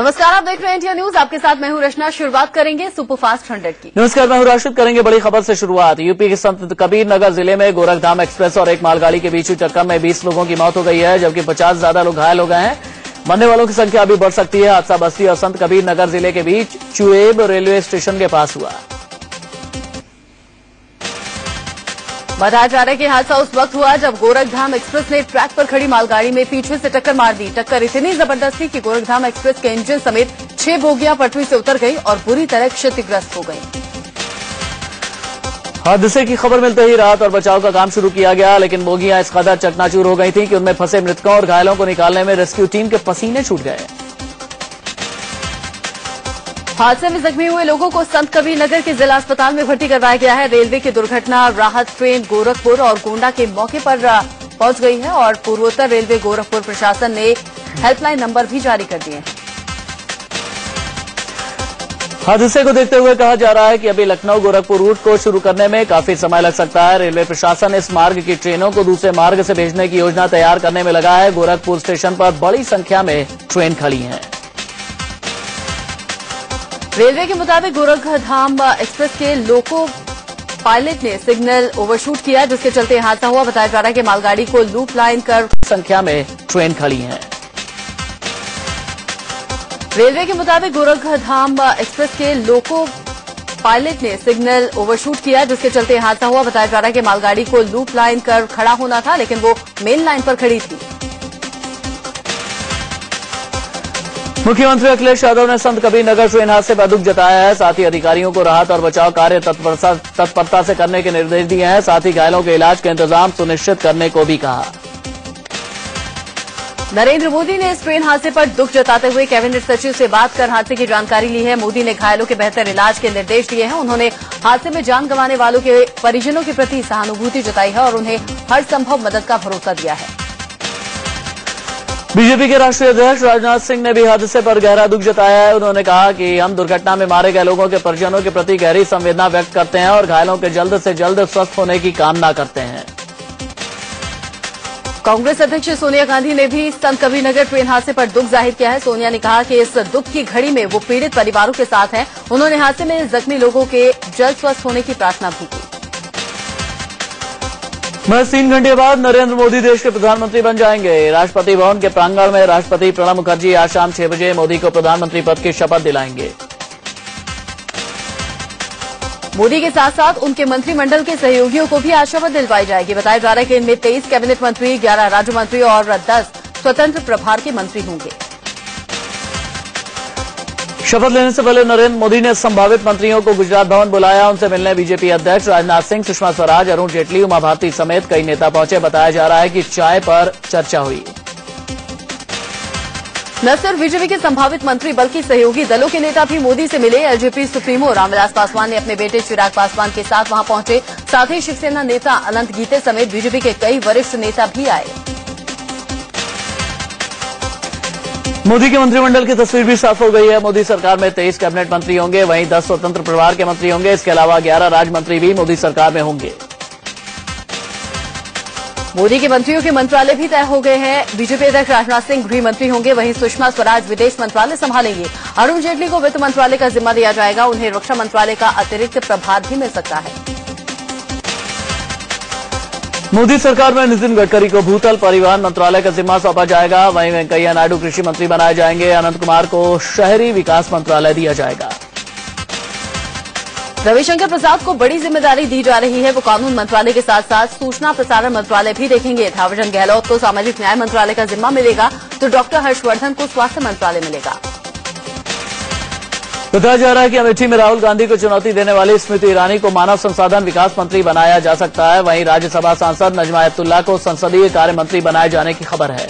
नमस्कार, आप देख रहे हैं इंडिया न्यूज। आपके साथ मैं हूं रचना। शुरुआत करेंगे सुपरफास्ट 100 की। नमस्कार, मैं हूं राशिद। करेंगे बड़ी खबर से शुरुआत। यूपी के संत कबीर नगर जिले में गोरखधाम एक्सप्रेस और एक मालगाड़ी के बीच हुई टक्कर में 20 लोगों की मौत हो गई है, जबकि 50 ज्यादा लोग घायल हो गए हैं। मरने वालों की संख्या अभी बढ़ सकती है। हादसा बस्ती और संत कबीर नगर जिले के बीच चुएब रेलवे स्टेशन के पास हुआ। बताया जा रहा है कि हादसा उस वक्त हुआ जब गोरखधाम एक्सप्रेस ने ट्रैक पर खड़ी मालगाड़ी में पीछे से टक्कर मार दी। टक्कर इतनी जबरदस्त थी कि गोरखधाम एक्सप्रेस के इंजन समेत 6 बोगियां पटरी से उतर गई और बुरी तरह क्षतिग्रस्त हो गई। हादसे की खबर मिलते ही राहत और बचाव का काम शुरू किया गया, लेकिन बोगियां इस कदर चकनाचूर हो गई थीं कि उनमें फंसे मृतकों और घायलों को निकालने में रेस्क्यू टीम के पसीने छूट गए। हादसे में जख्मी हुए लोगों को संत कबीर नगर के जिला अस्पताल में भर्ती करवाया गया है। रेलवे की दुर्घटना राहत ट्रेन गोरखपुर और गोंडा के मौके पर पहुंच गई है और पूर्वोत्तर रेलवे गोरखपुर प्रशासन ने हेल्पलाइन नंबर भी जारी कर दिए हैं। हादसे को देखते हुए कहा जा रहा है कि अभी लखनऊ गोरखपुर रूट को शुरू करने में काफी समय लग सकता है। रेलवे प्रशासन इस मार्ग की ट्रेनों को दूसरे मार्ग से भेजने की योजना तैयार करने में लगा है। गोरखपुर स्टेशन पर बड़ी संख्या में ट्रेन खड़ी हैं। रेलवे के मुताबिक गोरखधाम एक्सप्रेस के लोको पायलट ने सिग्नल ओवरशूट किया, जिसके चलते हादसा हुआ। बताया जा रहा है कि मालगाड़ी को लूप लाइन कर संख्या में ट्रेन खड़ी हैं। रेलवे के मुताबिक गोरखधाम एक्सप्रेस के लोको पायलट ने सिग्नल ओवरशूट किया, जिसके चलते हादसा हुआ। बताया जा रहा है कि मालगाड़ी को लूप लाइन कर खड़ा होना था, लेकिन वो मेन लाइन पर खड़ी थी। मुख्यमंत्री अखिलेश यादव ने संत कबीर नगर ट्रेन हादसे पर दुख जताया है। साथ ही अधिकारियों को राहत और बचाव कार्य तत्परता से करने के निर्देश दिए हैं। साथ ही घायलों के इलाज के इंतजाम सुनिश्चित करने को भी कहा। नरेंद्र मोदी ने इस ट्रेन हादसे पर दुख जताते हुए कैबिनेट सचिव से बात कर हादसे की जानकारी ली है। मोदी ने घायलों के बेहतर इलाज के निर्देश दिए हैं। उन्होंने हादसे में जान गंवाने वालों के परिजनों के प्रति सहानुभूति जताई है और उन्हें हर संभव मदद का भरोसा दिया है। बीजेपी के राष्ट्रीय अध्यक्ष राजनाथ सिंह ने भी हादसे पर गहरा दुख जताया है। उन्होंने कहा कि हम दुर्घटना में मारे गए लोगों के परिजनों के प्रति गहरी संवेदना व्यक्त करते हैं और घायलों के जल्द से जल्द स्वस्थ होने की कामना करते हैं। कांग्रेस अध्यक्ष सोनिया गांधी ने भी संत कबीर नगर ट्रेन हादसे पर दुख जाहिर किया है। सोनिया ने कहा कि इस दुख की घड़ी में वो पीड़ित परिवारों के साथ हैं। उन्होंने हादसे में जख्मी लोगों के जल्द स्वस्थ होने की प्रार्थना भी की। महज 3 घंटे बाद नरेंद्र मोदी देश के प्रधानमंत्री बन जाएंगे। राष्ट्रपति भवन के प्रांगण में राष्ट्रपति प्रणब मुखर्जी आज शाम 6 बजे मोदी को प्रधानमंत्री पद की शपथ दिलाएंगे। मोदी के साथ साथ उनके मंत्रिमंडल के सहयोगियों को भी आज शपथ दिलवाई जाएगी। बताया जा रहा है कि इनमें 23 कैबिनेट मंत्री, 11 राज्य मंत्री और 10 स्वतंत्र प्रभार के मंत्री होंगे। शपथ लेने से पहले नरेंद्र मोदी ने संभावित मंत्रियों को गुजरात भवन बुलाया। उनसे मिलने बीजेपी अध्यक्ष राजनाथ सिंह, सुषमा स्वराज, अरुण जेटली, उमा भारती समेत कई नेता पहुंचे। बताया जा रहा है कि चाय पर चर्चा हुई। न सिर्फ बीजेपी के संभावित मंत्री बल्कि सहयोगी दलों के नेता भी मोदी से मिले। एलजेपी सुप्रीमो रामविलास पासवान ने अपने बेटे चिराग पासवान के साथ वहां पहुंचे। साथ ही शिवसेना नेता अनंत गीते समेत बीजेपी के कई वरिष्ठ नेता भी आए। मोदी के मंत्रिमंडल की तस्वीर भी साफ हो गई है। मोदी सरकार में 23 कैबिनेट मंत्री होंगे, वहीं 10 स्वतंत्र प्रभार के मंत्री होंगे। इसके अलावा 11 राज्य मंत्री भी मोदी सरकार में होंगे। मोदी के मंत्रियों के मंत्रालय भी तय हो गए हैं। बीजेपी अध्यक्ष राजनाथ सिंह गृह मंत्री होंगे, वहीं सुषमा स्वराज विदेश मंत्रालय संभालेंगे। अरुण जेटली को वित्त मंत्रालय का जिम्मा दिया जाएगा। उन्हें रक्षा मंत्रालय का अतिरिक्त प्रभार भी मिल सकता है। मोदी सरकार में नितिन गडकरी को भूतल परिवहन मंत्रालय का जिम्मा सौंपा जाएगा। वहीं वेंकैया नायडू कृषि मंत्री बनाए जाएंगे। अनंत कुमार को शहरी विकास मंत्रालय दिया जाएगा। रविशंकर प्रसाद को बड़ी जिम्मेदारी दी जा रही है। वो कानून मंत्रालय के साथ साथ सूचना प्रसारण मंत्रालय भी देखेंगे। थावरचंद गहलोत को सामाजिक न्याय मंत्रालय का जिम्मा मिलेगा, तो डॉक्टर हर्षवर्धन को स्वास्थ्य मंत्रालय मिलेगा। बताया जा रहा है कि अमेठी में राहुल गांधी को चुनौती देने वाली स्मृति ईरानी को मानव संसाधन विकास मंत्री बनाया जा सकता है। वहीं राज्यसभा सांसद नजमा हेपतुल्ला को संसदीय कार्य मंत्री बनाए जाने की खबर है।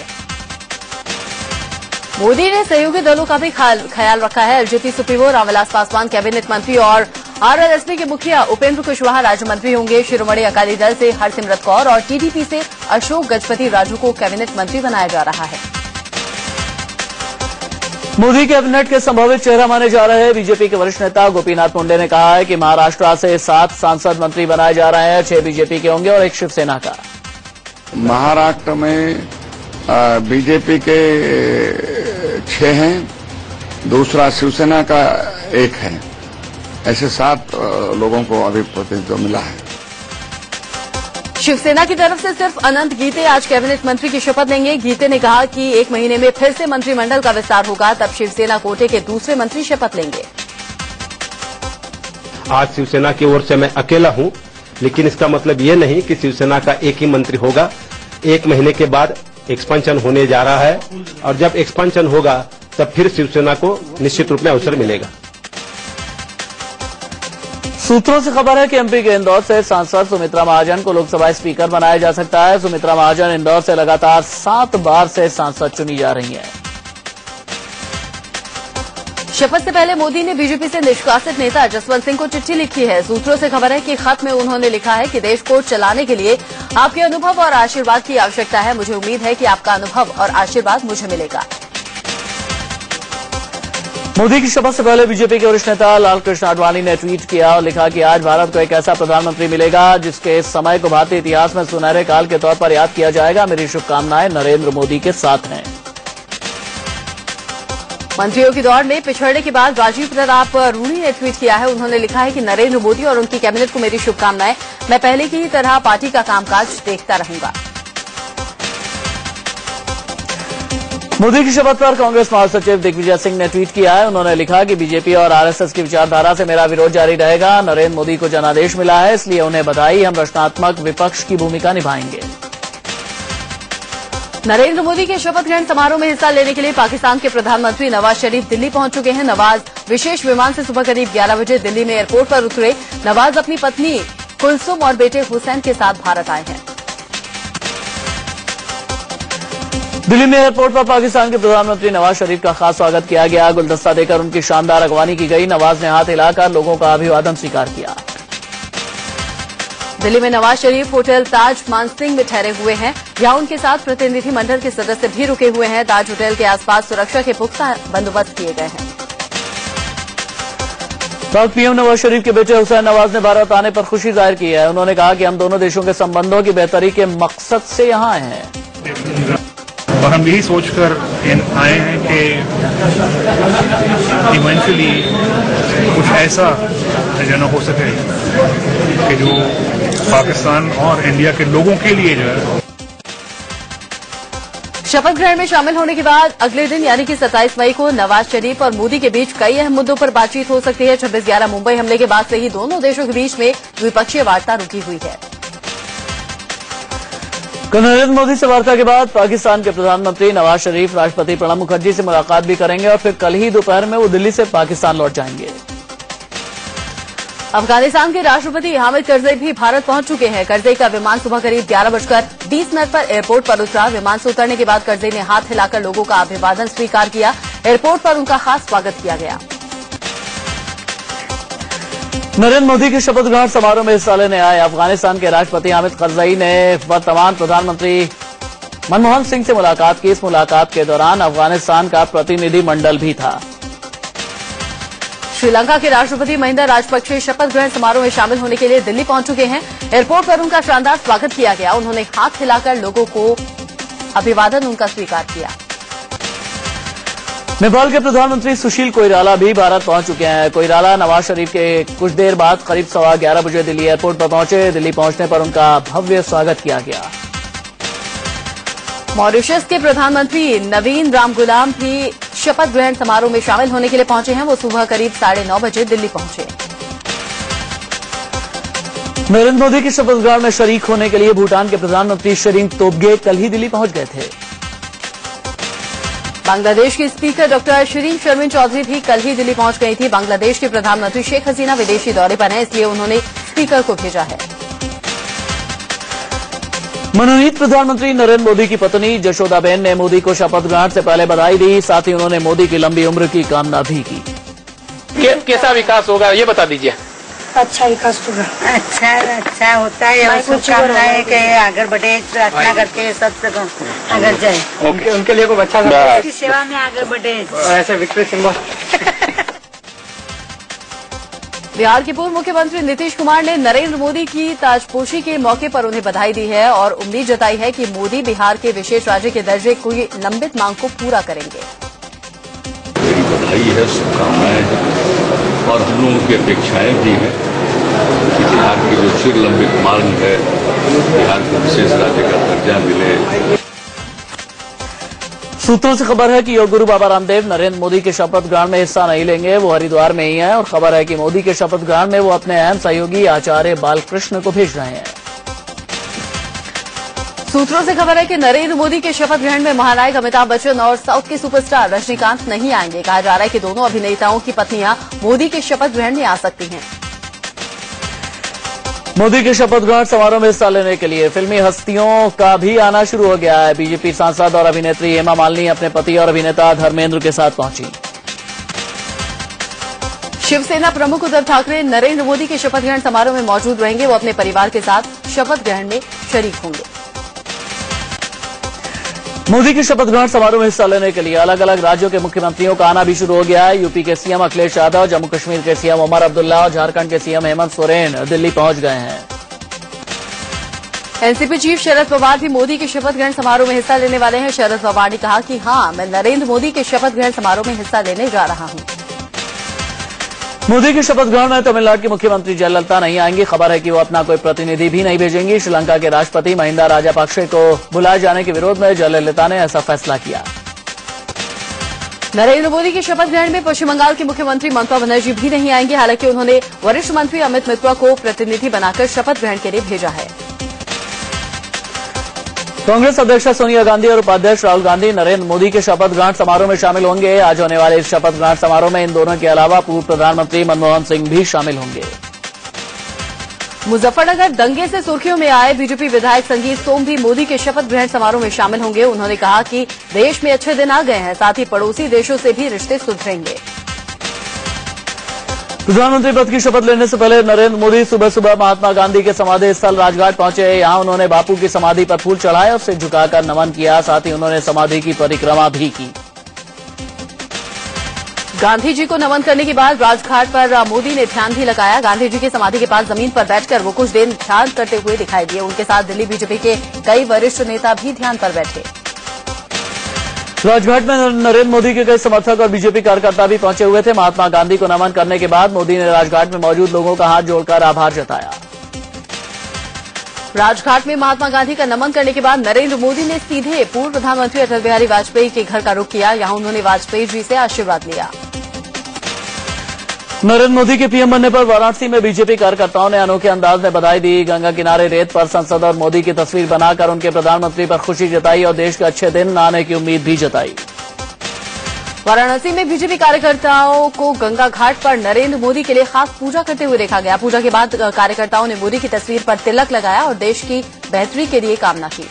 मोदी ने सहयोगी दलों का भी ख्याल रखा है। LJP supremo Ramvilas Paswan cabinet मंत्री और आरएलएसपी के मुखिया उपेंद्र कुशवाहा राज्य मंत्री होंगे। शिरोमणि अकाली दल से हरसिमरत कौर और टीडीपी से अशोक गजपति राजू को कैबिनेट मंत्री बनाया जा रहा है। मोदी कैबिनेट के संभावित चेहरा माने जा रहे हैं। बीजेपी के वरिष्ठ नेता गोपीनाथ मुंडे ने कहा है कि महाराष्ट्र से 7 सांसद मंत्री बनाए जा रहे हैं। 6 बीजेपी के होंगे और 1 शिवसेना का। महाराष्ट्र में बीजेपी के 6 हैं दूसरा शिवसेना का एक है। ऐसे 7 लोगों को अभी प्रतिनिधित्व मिला है। शिवसेना की तरफ से सिर्फ अनंत गीते आज कैबिनेट मंत्री की शपथ लेंगे। गीते ने कहा कि 1 महीने में फिर से मंत्रिमंडल का विस्तार होगा, तब शिवसेना कोटे के दूसरे मंत्री शपथ लेंगे। आज शिवसेना की ओर से मैं अकेला हूं, लेकिन इसका मतलब ये नहीं कि शिवसेना का एक ही मंत्री होगा। 1 महीने के बाद एक्सपेंशन होने जा रहा है और जब एक्सपेंशन होगा तब फिर शिवसेना को निश्चित रूप में अवसर मिलेगा। सूत्रों से खबर है कि एमपी के इंदौर से सांसद सुमित्रा महाजन को लोकसभा स्पीकर बनाया जा सकता है। सुमित्रा महाजन इंदौर से लगातार 7 बार से सांसद चुनी जा रही हैं। शपथ से पहले मोदी ने बीजेपी से निष्कासित नेता जसवंत सिंह को चिट्ठी लिखी है। सूत्रों से खबर है कि खत में उन्होंने लिखा है कि देश को चलाने के लिए आपके अनुभव और आशीर्वाद की आवश्यकता है। मुझे उम्मीद है कि आपका अनुभव और आशीर्वाद मुझे मिलेगा। मोदी की शपथ से पहले बीजेपी के वरिष्ठ नेता लालकृष्ण आडवाणी ने ट्वीट किया और लिखा कि आज भारत को एक ऐसा प्रधानमंत्री मिलेगा जिसके इस समय को भारतीय इतिहास में सुनहरे काल के तौर पर याद किया जाएगा। मेरी शुभकामनाएं नरेंद्र मोदी के साथ हैं। मंत्रियों की दौड़ में पिछड़ने के बाद राजीव प्रताप रूडी ने ट्वीट किया है। उन्होंने लिखा है कि नरेंद्र मोदी और उनकी कैबिनेट को मेरी शुभकामनाएं। मैं पहले की ही तरह पार्टी का कामकाज देखता रहूंगा। मोदी की शपथ पर कांग्रेस महासचिव दिग्विजय सिंह ने ट्वीट किया है। उन्होंने लिखा कि बीजेपी और आरएसएस की विचारधारा से मेरा विरोध जारी रहेगा। नरेंद्र मोदी को जनादेश मिला है, इसलिए उन्हें बधाई। हम रचनात्मक विपक्ष की भूमिका निभाएंगे। नरेंद्र मोदी के शपथ ग्रहण समारोह में हिस्सा लेने के लिए पाकिस्तान के प्रधानमंत्री नवाज शरीफ दिल्ली पहुंच चुके हैं। नवाज विशेष विमान से सुबह करीब 11 बजे दिल्ली में एयरपोर्ट पर उतरे। नवाज अपनी पत्नी कुलसुम और बेटे हुसैन के साथ भारत आए हैं। दिल्ली में एयरपोर्ट पर पाकिस्तान के प्रधानमंत्री नवाज शरीफ का खास स्वागत किया गया। गुलदस्ता देकर उनकी शानदार अगवानी की गई। नवाज ने हाथ हिलाकर लोगों का अभिवादन स्वीकार किया। दिल्ली में नवाज शरीफ होटल ताज मानसिंह में ठहरे हुए हैं। यहां उनके साथ प्रतिनिधि मंडल के सदस्य भी रुके हुए हैं। ताज होटल के आसपास सुरक्षा के पुख्ता बंदोबस्त किए गए हैं। पाक पीएम नवाज शरीफ के बेटे हुसैन नवाज ने भारत आने पर खुशी जाहिर की है। उन्होंने कहा कि हम दोनों देशों के संबंधों की बेहतरी के मकसद से यहां आए हैं और हम यही सोचकर आए हैं कि इवेंचुअली कुछ ऐसा जो हो सके कि जो पाकिस्तान और इंडिया के लोगों के लिए जो है। शपथ ग्रहण में शामिल होने के बाद अगले दिन यानी कि 27 मई को नवाज शरीफ और मोदी के बीच कई अहम मुद्दों पर बातचीत हो सकती है। 26/11 मुंबई हमले के बाद से ही दोनों देशों के बीच में द्विपक्षीय वार्ता रुकी हुई है। कल नरेंद्र मोदी से वार्ता के बाद पाकिस्तान के प्रधानमंत्री नवाज शरीफ राष्ट्रपति प्रणब मुखर्जी से मुलाकात भी करेंगे और फिर कल ही दोपहर में वो दिल्ली से पाकिस्तान लौट जाएंगे। अफगानिस्तान के राष्ट्रपति हामिद करजई भी भारत पहुंच चुके हैं। करजई का विमान सुबह करीब 11:20 पर एयरपोर्ट पर उतरा। विमान से उतरने के बाद करजई ने हाथ हिलाकर लोगों का अभिवादन स्वीकार किया। एयरपोर्ट पर उनका खास स्वागत किया गया। नरेंद्र मोदी के शपथ ग्रहण समारोह में हिस्सा लेने आए अफगानिस्तान के राष्ट्रपति हामिद करजई ने वर्तमान प्रधानमंत्री मनमोहन सिंह से मुलाकात की। इस मुलाकात के दौरान अफगानिस्तान का प्रतिनिधि मंडल भी था। श्रीलंका के राष्ट्रपति महिंदा राजपक्षे शपथ ग्रहण समारोह में शामिल होने के लिए दिल्ली पहुंच चुके हैं। एयरपोर्ट पर उनका शानदार स्वागत किया गया। उन्होंने हाथ हिलाकर लोगों को अभिवादन उनका स्वीकार किया। नेपाल के प्रधानमंत्री सुशील कोइराला भी भारत पहुंच चुके हैं। कोइराला नवाज शरीफ के कुछ देर बाद करीब 11:15 बजे दिल्ली एयरपोर्ट पर पहुंचे। दिल्ली पहुंचने पर उनका भव्य स्वागत किया गया। मॉरिशस के प्रधानमंत्री नवीन रामगुलाम भी शपथ ग्रहण समारोह में शामिल होने के लिए पहुंचे हैं। वो सुबह करीब 9:30 बजे दिल्ली पहुंचे। नरेंद्र मोदी की शपथ ग्रहण में शरीक होने के लिए भूटान के प्रधानमंत्री शेरिंग तोब्गे कल ही दिल्ली पहुंच गए थे। बांग्लादेश की स्पीकर डॉक्टर शिरीन शर्मिन चौधरी भी कल ही दिल्ली पहुंच गई थी। बांग्लादेश के प्रधानमंत्री शेख हसीना विदेशी दौरे पर हैं, इसलिए उन्होंने स्पीकर को भेजा है। मनोनीत प्रधानमंत्री नरेंद्र मोदी की पत्नी जशोदाबेन ने मोदी को शपथ ग्रहण से पहले बधाई दी। साथ ही उन्होंने मोदी की लंबी उम्र की कामना भी की। कैसा विकास होगा ये बता दीजिए। अच्छा विकास होगा। अच्छा होता है और शुभकामना है कि आगे बढ़े, प्रार्थना करते हैं सब आगे जाए। उनके लिए कोई अच्छा की सेवा में आगे बढ़े। ऐसे विक्ट्री सिंबल। बिहार के पूर्व मुख्यमंत्री नीतीश कुमार ने नरेंद्र मोदी की ताजपोशी के मौके पर उन्हें बधाई दी है और उम्मीद जताई है कि मोदी बिहार के विशेष राज्य के दर्जे की लंबित मांग को पूरा करेंगे। बधाई है, शुभकामनाएं हैं और हम लोगों की अपेक्षाएं भी हैं कि बिहार की जो चिर लंबित मांग है, बिहार को विशेष राज्य का दर्जा मिले। सूत्रों से खबर है कि योग गुरु बाबा रामदेव नरेंद्र मोदी के शपथ ग्रहण में हिस्सा नहीं लेंगे। वो हरिद्वार में ही हैं और खबर है कि मोदी के शपथ ग्रहण में वो अपने अहम सहयोगी आचार्य बालकृष्ण को भेज रहे हैं। सूत्रों से खबर है कि नरेंद्र मोदी के शपथ ग्रहण में महानायक अमिताभ बच्चन और साउथ के सुपरस्टार रजनीकांत नहीं आएंगे। कहा जा रहा है कि दोनों अभिनेताओं की पत्नियां मोदी के शपथ ग्रहण में आ सकती हैं। मोदी के शपथ ग्रहण समारोह में हिस्सा लेने के लिए फिल्मी हस्तियों का भी आना शुरू हो गया है। बीजेपी सांसद और अभिनेत्री हेमा मालिनी अपने पति और अभिनेता धर्मेंद्र के साथ पहुंची। शिवसेना प्रमुख उद्धव ठाकरे नरेंद्र मोदी के शपथ ग्रहण समारोह में मौजूद रहेंगे। वो अपने परिवार के साथ शपथ ग्रहण में शरीक होंगे। मोदी के शपथ ग्रहण समारोह में हिस्सा लेने के लिए अलग अलग राज्यों के मुख्यमंत्रियों का आना भी शुरू हो गया है। यूपी के सीएम अखिलेश यादव, जम्मू कश्मीर के सीएम उमर अब्दुल्ला और झारखंड के सीएम हेमंत सोरेन दिल्ली पहुंच गए हैं। एनसीपी चीफ शरद पवार भी मोदी के शपथ ग्रहण समारोह में हिस्सा लेने वाले हैं। शरद पवार ने कहा कि हां, मैं नरेंद्र मोदी के शपथ ग्रहण समारोह में हिस्सा लेने जा रहा हूं। मोदी के शपथ ग्रहण में तमिलनाडु की मुख्यमंत्री जयललिता नहीं आएंगी। खबर है कि वो अपना कोई प्रतिनिधि भी नहीं भेजेंगी। श्रीलंका के राष्ट्रपति महिंदा राजापक्षे को बुलाए जाने के विरोध में जयललिता ने ऐसा फैसला किया। नरेंद्र मोदी के शपथ ग्रहण में पश्चिम बंगाल की मुख्यमंत्री ममता बनर्जी भी नहीं आएंगे। हालांकि उन्होंने वरिष्ठ मंत्री अमित मित्रा को प्रतिनिधि बनाकर शपथ ग्रहण के लिए भेजा है। कांग्रेस अध्यक्ष सोनिया गांधी और उपाध्यक्ष राहुल गांधी नरेंद्र मोदी के शपथ ग्रहण समारोह में शामिल होंगे। आज होने वाले इस शपथ ग्रहण समारोह में इन दोनों के अलावा पूर्व प्रधानमंत्री मनमोहन सिंह भी शामिल होंगे। मुजफ्फरनगर दंगे से सुर्खियों में आए बीजेपी विधायक संगीत सोम भी मोदी के शपथ ग्रहण समारोह में शामिल होंगे। उन्होंने कहा कि देश में अच्छे दिन आ गए हैं, साथ ही पड़ोसी देशों से भी रिश्ते सुधरेंगे। प्रधानमंत्री पद की शपथ लेने से पहले नरेंद्र मोदी सुबह सुबह महात्मा गांधी के समाधि स्थल राजघाट पहुंचे। यहां उन्होंने बापू की समाधि पर फूल चढ़ाए और सिर झुकाकर नमन किया। साथ ही उन्होंने समाधि की परिक्रमा भी की। गांधी जी को नमन करने के बाद राजघाट पर मोदी ने ध्यान भी लगाया। गांधी जी की समाधि के पास जमीन पर बैठकर वो कुछ देर ध्यान करते हुए दिखाई दिए। उनके साथ दिल्ली बीजेपी के कई वरिष्ठ नेता भी ध्यान पर बैठे। राजघाट में नरेंद्र मोदी के कई समर्थक और बीजेपी कार्यकर्ता भी पहुंचे हुए थे। महात्मा गांधी को नमन करने के बाद मोदी ने राजघाट में मौजूद लोगों का हाथ जोड़कर आभार जताया। राजघाट में महात्मा गांधी का नमन करने के बाद नरेंद्र मोदी ने सीधे पूर्व प्रधानमंत्री अटल बिहारी वाजपेयी के घर का रुख किया। यहां उन्होंने वाजपेयी जी से आशीर्वाद लिया। नरेंद्र मोदी के पीएम बनने पर वाराणसी में बीजेपी कार्यकर्ताओं ने अनोखे अंदाज में बधाई दी। गंगा किनारे रेत पर संसद और मोदी की तस्वीर बनाकर उनके प्रधानमंत्री पर खुशी जताई और देश के अच्छे दिन आने की उम्मीद भी जताई। वाराणसी में बीजेपी कार्यकर्ताओं को गंगा घाट पर नरेंद्र मोदी के लिए खास पूजा करते हुए देखा गया। पूजा के बाद कार्यकर्ताओं ने मोदी की तस्वीर पर तिलक लगाया और देश की बेहतरी के लिए कामना की।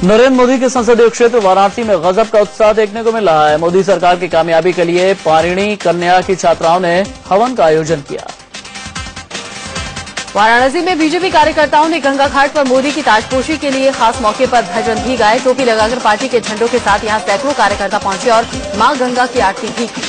नरेंद्र मोदी के संसदीय क्षेत्र वाराणसी में गजब का उत्साह देखने को मिल रहा है। मोदी सरकार की कामयाबी के लिए पारिणी कन्या की छात्राओं ने हवन का आयोजन किया। वाराणसी में बीजेपी कार्यकर्ताओं ने गंगा घाट पर मोदी की ताजपोशी के लिए खास मौके पर भजन भी गाए। टोपी लगाकर पार्टी के झंडों के साथ यहां सैकड़ों कार्यकर्ता पहुंचे और मां गंगा की आरती भी की।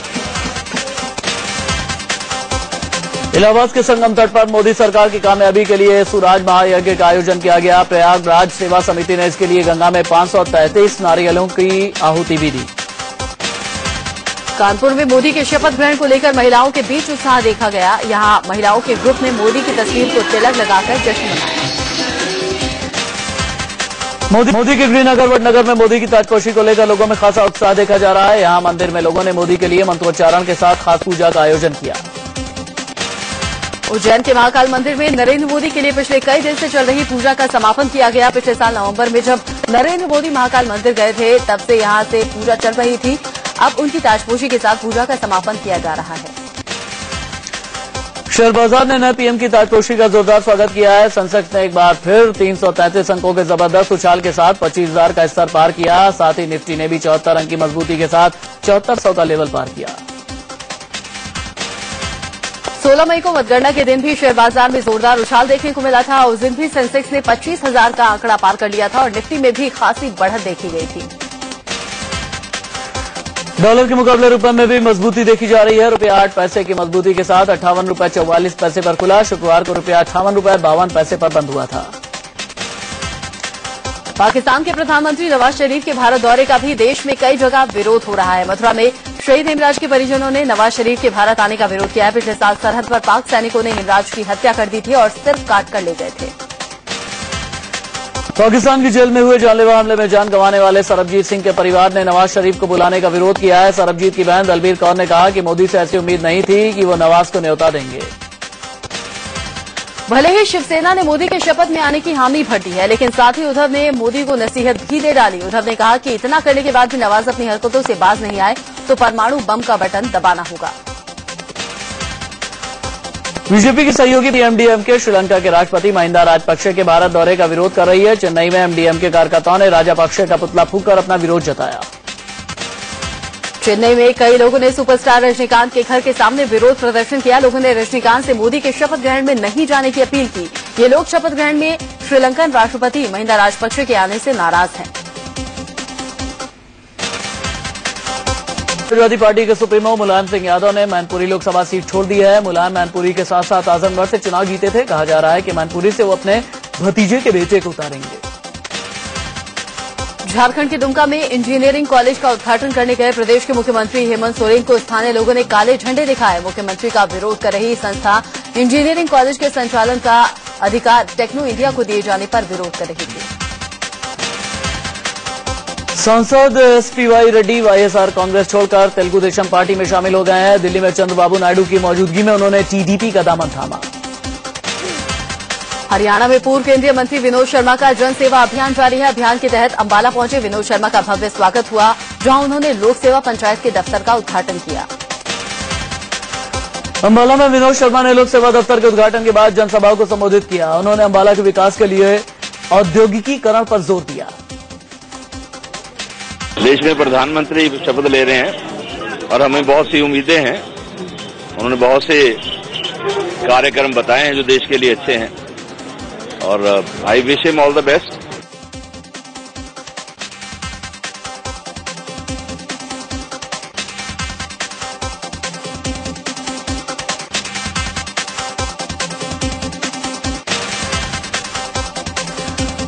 इलाहाबाद के संगम तट पर मोदी सरकार की कामयाबी के लिए सुराज महायज्ञ का आयोजन किया गया। प्रयागराज सेवा समिति ने इसके लिए गंगा में 533 नारियलों की आहुति भी दी। कानपुर में मोदी के शपथ ग्रहण को लेकर महिलाओं के बीच उत्साह देखा गया। यहां महिलाओं के ग्रुप ने मोदी की तस्वीर को तिलक लगाकर जश्न मनाया। मोदी के गृहनगर वडनगर में मोदी की ताजपोशी को लेकर लोगों में खासा उत्साह देखा जा रहा है। यहां मंदिर में लोगों ने मोदी के लिए मंत्रोच्चारण के साथ खास पूजा का आयोजन किया। उज्जैन के महाकाल मंदिर में नरेंद्र मोदी के लिए पिछले कई दिन से चल रही पूजा का समापन किया गया। पिछले साल नवंबर में जब नरेंद्र मोदी महाकाल मंदिर गए थे, तब से यहां से पूजा चल रही थी। अब उनकी ताजपोशी के साथ पूजा का समापन किया जा रहा है। शेयर बाजार ने नए पीएम की ताजपोशी का जोरदार स्वागत किया है। सेंसेक्स ने एक बार फिर 333 अंकों के जबरदस्त उछाल के साथ 25,000 का स्तर पार किया। साथ ही निफ्टी ने भी 74 अंक की मजबूती के साथ 7400 का लेवल पार किया। 16 मई को मतगणना के दिन भी शेयर बाजार में जोरदार उछाल देखने को मिला था। उस दिन भी सेंसेक्स ने 25,000 का आंकड़ा पार कर लिया था और निफ्टी में भी खासी बढ़त देखी गई थी। डॉलर के मुकाबले रुपए में भी मजबूती देखी जा रही है। रुपया 8 पैसे की मजबूती के साथ 58 रुपए 44 पैसे पर खुला। शुक्रवार को रुपया 58 रुपए 52 पैसे पर बंद हुआ था। पाकिस्तान के प्रधानमंत्री नवाज शरीफ के भारत दौरे का भी देश में कई जगह विरोध हो रहा है। मथुरा में शहीद हेमराज के परिजनों ने नवाज शरीफ के भारत आने का विरोध किया है। पिछले साल सरहद पर पाक सैनिकों ने हेमराज की हत्या कर दी थी और सिर काट कर ले गए थे। पाकिस्तान की जेल में हुए जानलेवा हमले में जान गंवाने वाले सरबजीत सिंह के परिवार ने नवाज शरीफ को बुलाने का विरोध किया है। सरबजीत की बहन दलबीर कौर ने कहा कि मोदी से ऐसी उम्मीद नहीं थी कि वो नवाज को न्योता देंगे। भले ही शिवसेना ने मोदी के शपथ में आने की हामी भर दी है, लेकिन साथ ही उद्धव ने मोदी को नसीहत भी दे डाली। उद्धव ने कहा कि इतना करने के बाद भी नवाज अपनी हरकतों से बाज नहीं आए तो परमाणु बम का बटन दबाना होगा। बीजेपी की सहयोगी एमडीएमके श्रीलंका के राष्ट्रपति महिंदा राजपक्षे के भारत दौरे का विरोध कर रही है। चेन्नई में एमडीएमके कार्यकर्ताओं ने राजापक्षे का पुतला फूंककर अपना विरोध जताया। चेन्नई में कई लोगों ने सुपरस्टार रजनीकांत के घर के सामने विरोध प्रदर्शन किया। लोगों ने रजनीकांत से मोदी के शपथ ग्रहण में नहीं जाने की अपील की। ये लोग शपथ ग्रहण में श्रीलंकन राष्ट्रपति महिंदा राजपक्षे के आने से नाराज हैं। समाजवादी पार्टी के सुप्रीमो मुलायम सिंह यादव ने मैनपुरी लोकसभा सीट छोड़ दी है। मुलायम मैनपुरी के साथ साथ आजमगढ़ से चुनाव जीते थे। कहा जा रहा है कि मैनपुरी से वो अपने भतीजे के बेटे को उतारेंगे। झारखंड के दुमका में इंजीनियरिंग कॉलेज का उद्घाटन करने गए प्रदेश के मुख्यमंत्री हेमंत सोरेन को स्थानीय लोगों ने काले झंडे दिखाए। मुख्यमंत्री का विरोध कर रही संस्था इंजीनियरिंग कॉलेज के संचालन का अधिकार टेक्नो इंडिया को दिए जाने पर विरोध कर रही थी। सांसद एसपीवाई रेड्डी वाईएसआर कांग्रेस छोड़कर तेलुगु देशम पार्टी में शामिल हो गए हैं। दिल्ली में चंद्रबाबू नायडू की मौजूदगी में उन्होंने टीडीपी का दामन थामा। हरियाणा में पूर्व केंद्रीय मंत्री विनोद शर्मा का जन सेवा अभियान जारी है। अभियान के तहत अंबाला पहुंचे विनोद शर्मा का भव्य स्वागत हुआ, जहां उन्होंने लोक सेवा पंचायत के दफ्तर का उद्घाटन किया। अंबाला में विनोद शर्मा ने लोक सेवा दफ्तर के उद्घाटन के बाद जनसभा को संबोधित किया। उन्होंने अंबाला के विकास के लिए औद्योगिकीकरण पर जोर दिया। देश में प्रधानमंत्री शपथ ले रहे हैं और हमें बहुत सी उम्मीदें हैं। उन्होंने बहुत से कार्यक्रम बताए हैं जो देश के लिए अच्छे हैं और I wish him all the best.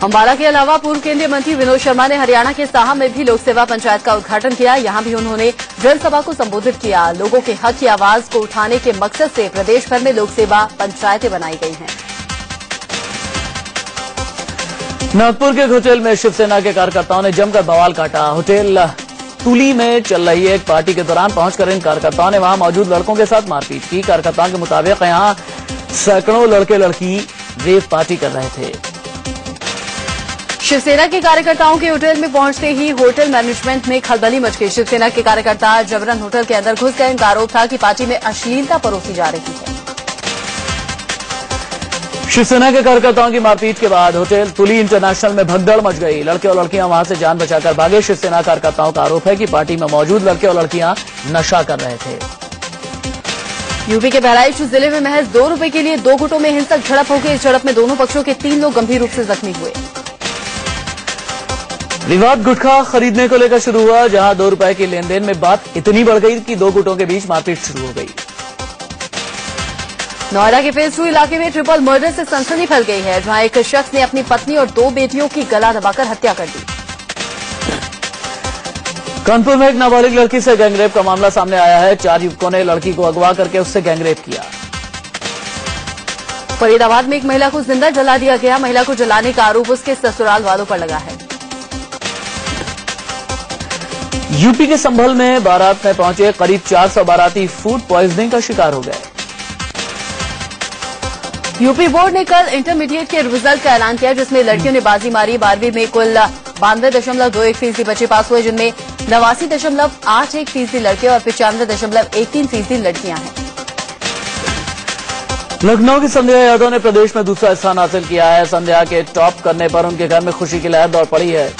Ambala के अलावा पूर्व केंद्रीय मंत्री विनोद शर्मा ने हरियाणा के साहा में भी लोक सेवा पंचायत का उद्घाटन किया। यहां भी उन्होंने जनसभा को संबोधित किया। लोगों के हक की आवाज को उठाने के मकसद से प्रदेश भर में लोक सेवा पंचायतें बनाई गई हैं। नागपुर के एक होटल में शिवसेना के कार्यकर्ताओं ने जमकर बवाल काटा। होटल तुली में चल रही एक पार्टी के दौरान पहुंचकर इन कार्यकर्ताओं ने वहां मौजूद लड़कों के साथ मारपीट की। कार्यकर्ताओं के मुताबिक यहां सैकड़ों लड़के लड़की रेव पार्टी कर रहे थे। शिवसेना के कार्यकर्ताओं के होटल में पहुंचते ही होटल मैनेजमेंट में खलबली मच गई। शिवसेना के कार्यकर्ता जबरन होटल के अंदर घुस गए। इनका आरोप था कि पार्टी में अश्लीलता परोसी जा रही है। शिवसेना के कार्यकर्ताओं की मारपीट के बाद होटल तुली इंटरनेशनल में भगदड़ मच गई। लड़के और लड़कियां वहां से जान बचाकर भागे। शिवसेना कार्यकर्ताओं का आरोप है कि पार्टी में मौजूद लड़के और लड़कियां नशा कर रहे थे। यूपी के बहराइच जिले में महज 2 रुपए के लिए 2 गुटों में हिंसक झड़प हो गई। इस झड़प में दोनों पक्षों के 3 लोग गंभीर रूप से जख्मी हुए। विवाद गुटखा खरीदने को लेकर शुरू हुआ, जहां 2 रुपए की लेन देन में बात इतनी बढ़ गई कि 2 गुटों के बीच मारपीट शुरू हो गई। नोएडा के फेज 2 इलाके में ट्रिपल मर्डर से सनसनी फैल गई है, जहां एक शख्स ने अपनी पत्नी और 2 बेटियों की गला दबाकर हत्या कर दी। कानपुर में एक नाबालिग लड़की से गैंगरेप का मामला सामने आया है। 4 युवकों ने लड़की को अगवा करके उससे गैंगरेप किया। फरीदाबाद में एक महिला को जिंदा जला दिया गया। महिला को जलाने का आरोप उसके ससुराल वालों पर लगा है। यूपी के संभल में बारात में पहुंचे करीब 400 बाराती फूड पॉइजनिंग का शिकार हो गए। यूपी बोर्ड ने कल इंटरमीडिएट के रिजल्ट का ऐलान किया, जिसमें लड़कियों ने बाजी मारी। 12वीं में कुल 92.21% बच्चे पास हुए, जिनमें 89.81% लड़के और 95.13% लड़कियां हैं। लखनऊ की संध्या यादव ने प्रदेश में दूसरा स्थान हासिल किया है। संध्या के टॉप करने पर उनके घर में खुशी की लहर दौड़ पड़ी है।